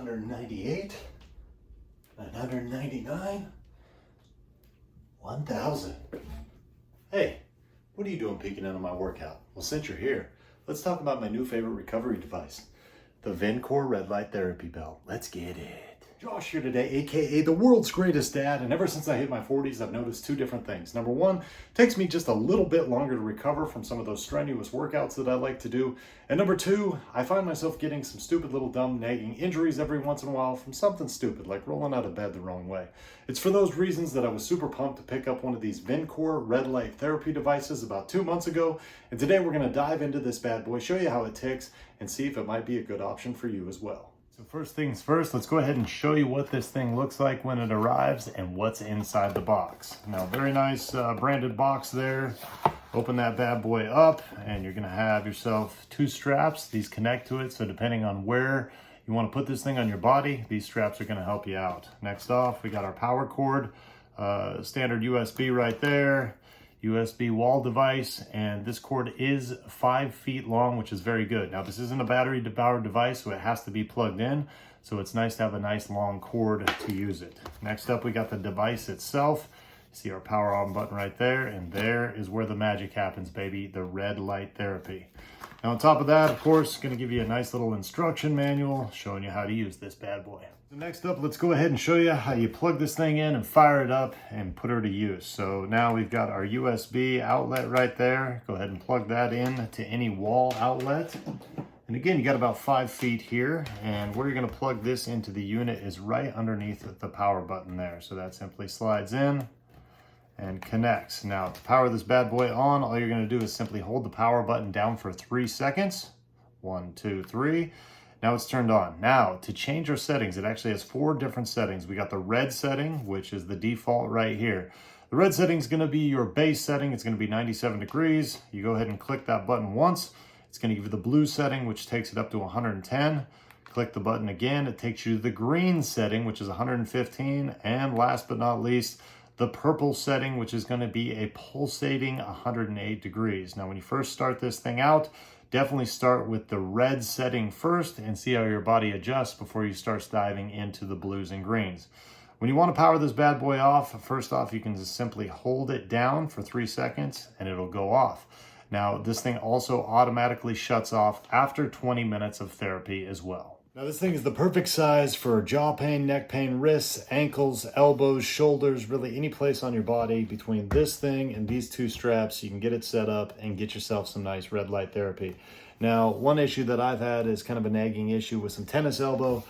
198, 999, 1,000. Hey, what are you doing peeking into my workout? Well, since you're here, let's talk about my new favorite recovery device, the Viconor red light therapy belt. Let's get it. Josh here today, aka the world's greatest dad, and ever since I hit my 40s, I've noticed two different things. Number one, it takes me just a little bit longer to recover from some of those strenuous workouts that I like to do. And number two, I find myself getting some stupid little dumb nagging injuries every once in a while from something stupid, like rolling out of bed the wrong way. It's for those reasons that I was super pumped to pick up one of these Viconor red light therapy devices about 2 months ago. And today we're gonna dive into this bad boy, show you how it ticks, and see if it might be a good option for you as well. So first things first, let's go ahead and show you what this thing looks like when it arrives and what's inside the box. Now, very nice branded box there. Open that bad boy up and you're gonna have yourself two straps. These connect to it, so depending on where you wanna put this thing on your body, these straps are gonna help you out. Next off, we got our power cord, standard USB right there. USB wall device, and this cord is 5 feet long, which is very good. Now, this isn't a battery powered device, so it has to be plugged in, so it's nice to have a nice long cord to use it. Next up, we got the device itself. See our power on button right there, and there is where the magic happens, baby, the red light therapy. Now, on top of that, of course, going to give you a nice little instruction manual showing you how to use this bad boy. So next up, let's go ahead and show you how you plug this thing in and fire it up and put her to use. So now we've got our USB outlet right there. Go ahead and plug that in to any wall outlet. And again, you got about 5 feet here, and where you're going to plug this into the unit is right underneath the power button there. So that simply slides in and connects. Now, to power this bad boy on, all you're going to do is simply hold the power button down for 3 seconds. 1, 2, 3. Now it's turned on. Now, to change our settings, it actually has 4 different settings. We got the red setting, which is the default right here. The red setting is going to be your base setting. It's going to be 97 degrees. You go ahead and click that button once. It's going to give you the blue setting, which takes it up to 110. Click the button again. It takes you to the green setting, which is 115. And last but not least, the purple setting, which is going to be a pulsating 108 degrees. Now, when you first start this thing out, definitely start with the red setting first and see how your body adjusts before you start diving into the blues and greens. When you want to power this bad boy off, first off, you can just simply hold it down for 3 seconds and it'll go off. Now, this thing also automatically shuts off after 20 minutes of therapy as well. Now, this thing is the perfect size for jaw pain, neck pain, wrists, ankles, elbows, shoulders, really any place on your body. Between this thing and these 2 straps, you can get it set up and get yourself some nice red light therapy. Now, one issue that I've had is kind of a nagging issue with some tennis elbow.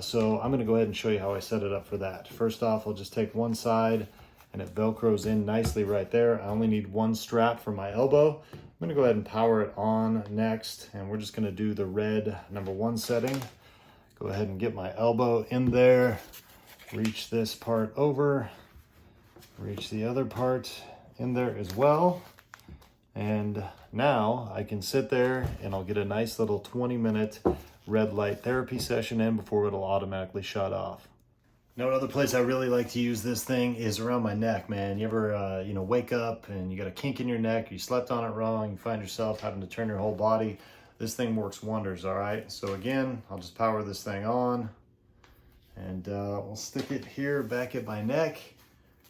So I'm going to go ahead and show you how I set it up for that. First off, I'll just take one side and it Velcros in nicely right there. I only need 1 strap for my elbow. I'm gonna go ahead and power it on next, and we're just gonna do the red number 1 setting. Go ahead and get my elbow in there, reach this part over, reach the other part in there as well. And now I can sit there and I'll get a nice little 20-minute red light therapy session in before it'll automatically shut off. Now, another place I really like to use this thing is around my neck, man. You ever, wake up and you got a kink in your neck, you slept on it wrong, you find yourself having to turn your whole body. This thing works wonders, all right? So again, I'll just power this thing on and we'll stick it here back at my neck.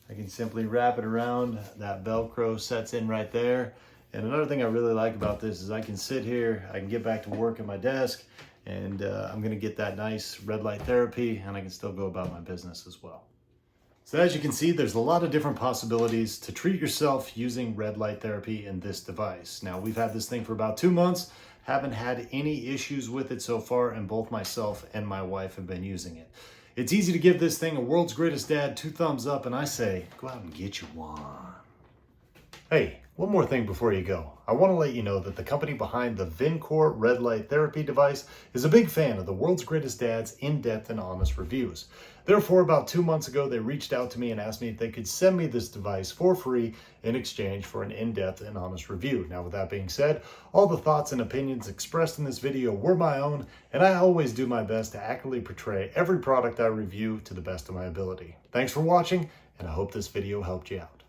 I can simply wrap it around. That Velcro sets in right there. And another thing I really like about this is I can sit here, I can get back to work at my desk, and I'm gonna get that nice red light therapy, and I can still go about my business as well. So as you can see, there's a lot of different possibilities to treat yourself using red light therapy in this device. Now, we've had this thing for about 2 months, haven't had any issues with it so far, and both myself and my wife have been using it. It's easy to give this thing a world's greatest dad 2 thumbs up, and I say, go out and get you one. Hey, one more thing before you go. I want to let you know that the company behind the Viconor red light therapy device is a big fan of the world's greatest dad's in-depth and honest reviews. Therefore, about 2 months ago, they reached out to me and asked me if they could send me this device for free in exchange for an in-depth and honest review. Now, with that being said, all the thoughts and opinions expressed in this video were my own, and I always do my best to accurately portray every product I review to the best of my ability. Thanks for watching, and I hope this video helped you out.